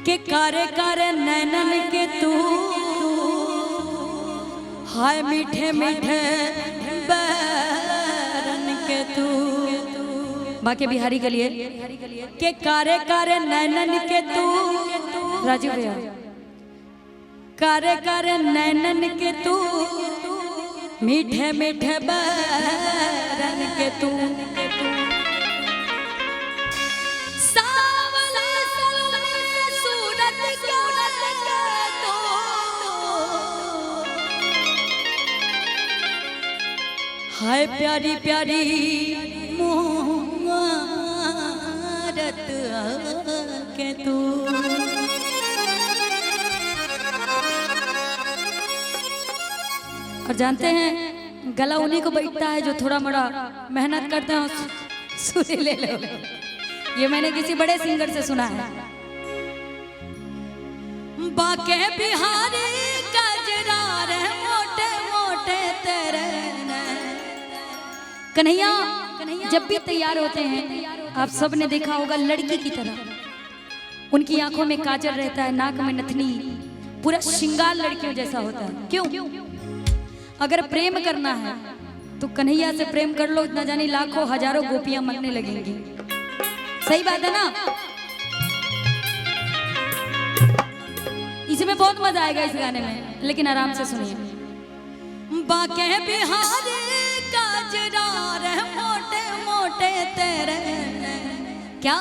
के कारे कारे नैनन के तू हाय मीठे मीठे बैरन के तू बाके बिहारी के लिए के कारे कारे नैनन के तू राजू भैया कारे कारे नैनन के तू मीठे मीठे बैरन के तू हाय प्यारी प्यारी मुहारत के तू और जानते हैं गला उन्हीं को बैठता है जो थोड़ा मोड़ा मेहनत करते हैं सुर ले लो। ये मैंने किसी बड़े सिंगर से सुना है। बाके बिहारी कजरार मोटे मोटे तेरे कन्हैया जब भी तैयार होते हैं आप सब ने देखा होगा लड़की की तरह उनकी आंखों में काजल रहता है, नाक में नथनी, पूरा श्रृंगार लड़कियों जैसा होता है। क्यों? अगर प्रेम करना है तो कन्हैया से प्रेम कर लो, इतना जानी लाखों हजारों गोपियां मरने लगेंगी। सही बात है ना? इसमें बहुत मजा आएगा इस गाने में, लेकिन आराम से सुनिए। बाके बिहारी काजरार मोटे मोटे तेरे क्या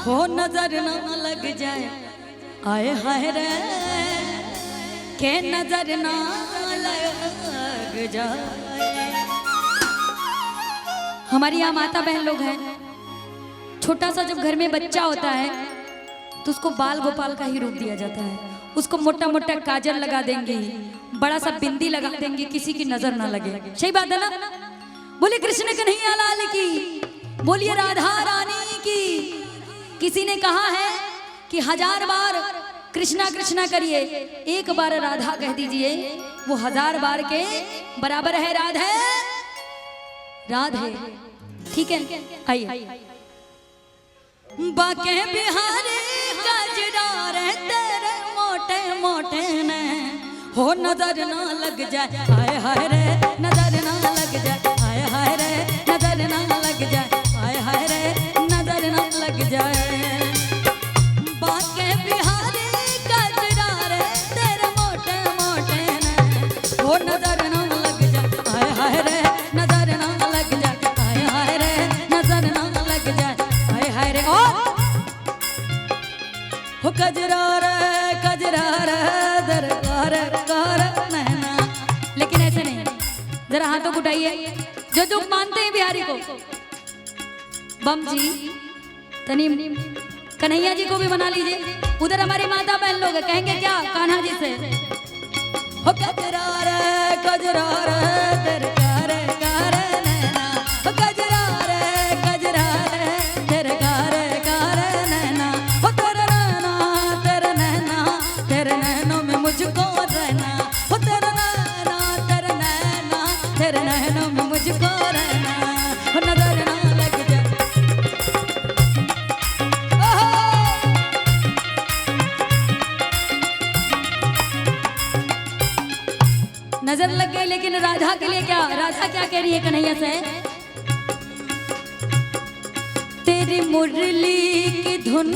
हो नजर ना लग जाए आए हाय रे के नजर ना लग जाए। हमारी यहाँ माता बहन लोग हैं, छोटा सा जब घर में बच्चा होता है तो उसको बाल गोपाल का ही रूप दिया जाता है। उसको मोटा मोटा काजल लगा देंगे, बड़ा सा बिंदी लगा देंगे, किसी की नजर ना लगे। सही बात है ना? बोलिए कृष्ण कन्हैया लाल की, बोलिए राधा रानी की। किसी ने कहा है कि 1000 बार कृष्णा कृष्णा करिए, एक बार राधा कह दीजिए, वो 1000 बार के बराबर है। राधे राधे, ठीक है? आइए। बाके बिहारी कजरार तेरे मोटे मोटे ने हो नजर ना लग जाए हाय हाय रे नजर ना लग जाए हाय हाय रे नजर ना लग जाए हाय हाय रे नजर ना लग जाए। बाके बिहारी कजरार तेरे मोटे मोटे ने हो नजर ना लग जाए हाय हाय रे नजर ना लग जाए हाय हाय रे नजर ना लग जाए हाय हाय रे। हो कजरार कजरार दरकार कर नैना। लेकिन ऐसे नहीं, जरा हाथों को उठाइए जो जो मानते हैं बिहारी को। बम जी तनीम कन्हैया जी को भी मना लीजिए। उधर हमारी माता बहन लोग कहेंगे क्या कान्हा जी से? हो कजरार कजरार दरकार कर नैना। हो कजरार कजरार दरकार कर नैना। हो तेरे नैना तेरे नैना तेरे नैनों में मुझको रहना। हो तेरे नैना तेरे नैना तेरे नैनों में मुझको रहना। हो नजर ना लग जाए नजर लग गई। लेकिन राधा के लिए क्या? राधा क्या कह रही है कन्हैया से? तेरी मुरली की धुन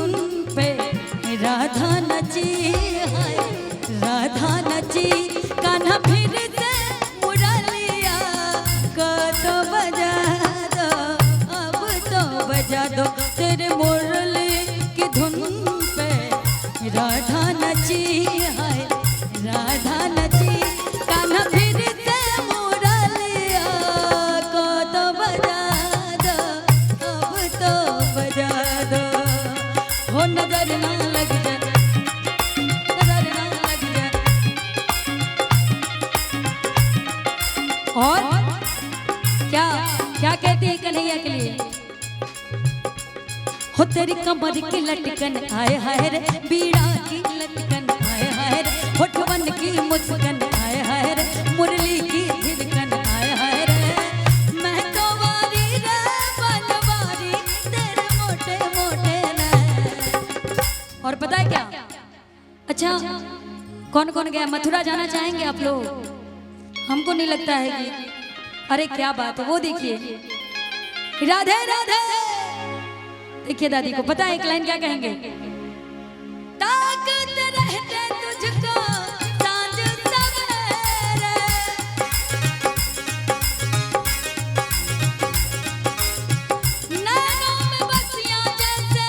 पे राधा नची है राधा नची। कान्हा फिर से मुरलिया को तो बजा दो, अब तो बजा दो। तेरे मुरली की धुन पे राधा नची है राधा नची। कान्हा फिर से मुरलिया को तो बजा दो, अब तो बजा दो। हो नजर ना लग जाए नजर ना लग जाए। और क्या क्या कहते हैं कन्हैया के लिए? हो तेरी कमर की लटकन आए हाय रे बीड़ा की लटकन आए हाय रे। होठवन की मुस्कान आए हाय रे मुरली की धड़कन आए हाय रे। मैं तो वारी रे बनवारी तेरे मोटे मोटे ने। और पता है क्या? कौन कौन गया? मथुरा जाना चाहेंगे आप लोग? हमको नहीं लगता है कि, अरे क्या बात है, वो देखिए राधे राधे। देखिए दादी को पता है एक लाइन क्या कहेंगे? ताकत रहते तुझको सांझ सवेरे, नैनों में बसियां जैसे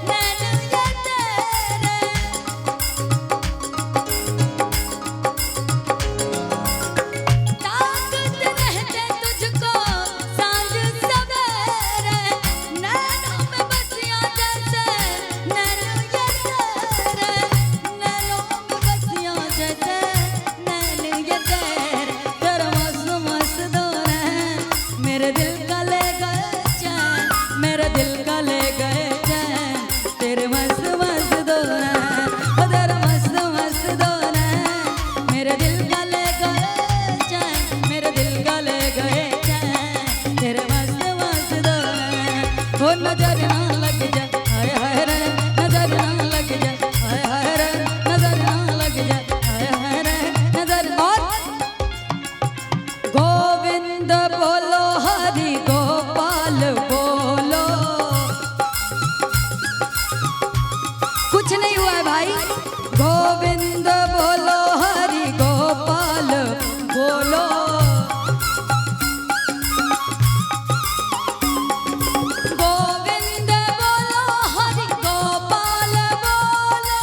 नैन ये तेरे, ताकत रहते तुझको सांझ सवेरे, नैनों में बसियां जैसे नैन ये तेरे, नैनों में बसियां जैसे नैन ये तेरे। तेरा मस्त मस्त दौर है, मेरे दिल का ले गए चैन, मेरे दिल का ले गए चैन, तेरे मस्त मस्त दौर है, ओ तेरा मस्त मस्त दौर है, मेरे दिल का ले गए चैन, मेरे दिल का ले गए चैन, तेरे मस्त मस्त दौर है। ओ नजर ना लग जाए हाय हाय रे, नजर ना लग जाए हाय हाय रे, नजर ना लग जाए हाय हाय रे, नजर। और गोविंद बोलो हरि गोपाल बोलो, कुछ नहीं हुआ है भाई। गोविंद बोलो हरि गोपाल बोलो, गोविंद बोलो हरि गोपाल बोलो,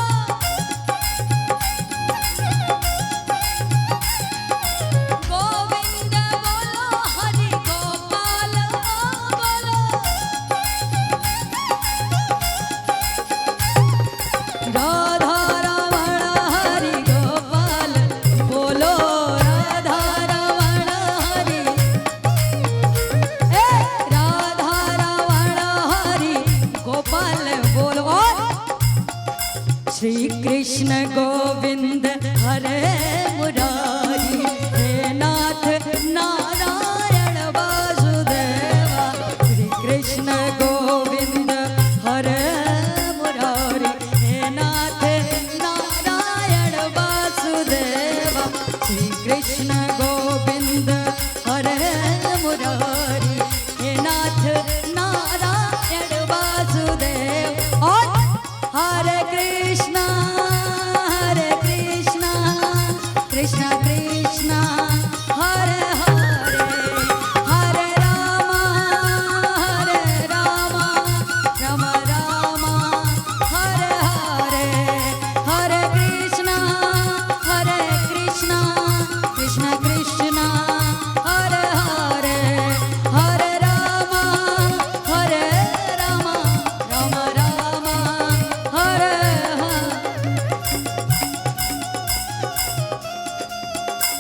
गोविंद बोलो हरि गोपाल बोलो, राधा रमण हरि गोपाल बोलो, राधा रमण हरि, राधा रमण हरि गोपाल बोलो। और श्री कृष्ण गोविंद हरे मुरारी, हे नाथ नारायण वासुदेवा, श्री कृष्ण गोविंद हरे मुरारी, हे नाथ नारायण वासुदेवा, श्री कृष्ण गोविंद हरे मुरारी, हे नाथ नारायण वासुदेव। और हरे कृष्णा कृष्णा कृष्णा हरे हरे, हरे राम राम राम हरे हरे, हरे कृष्णा कृष्णा कृष्णा हरे हरे, हरे राम हरे राम राम राम हरे हरे।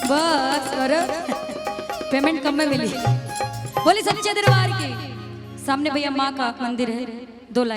बस करो, पेमेंट कम में मिली। बोली सच्चे दरबार की, सामने भैया माँ का मंदिर है।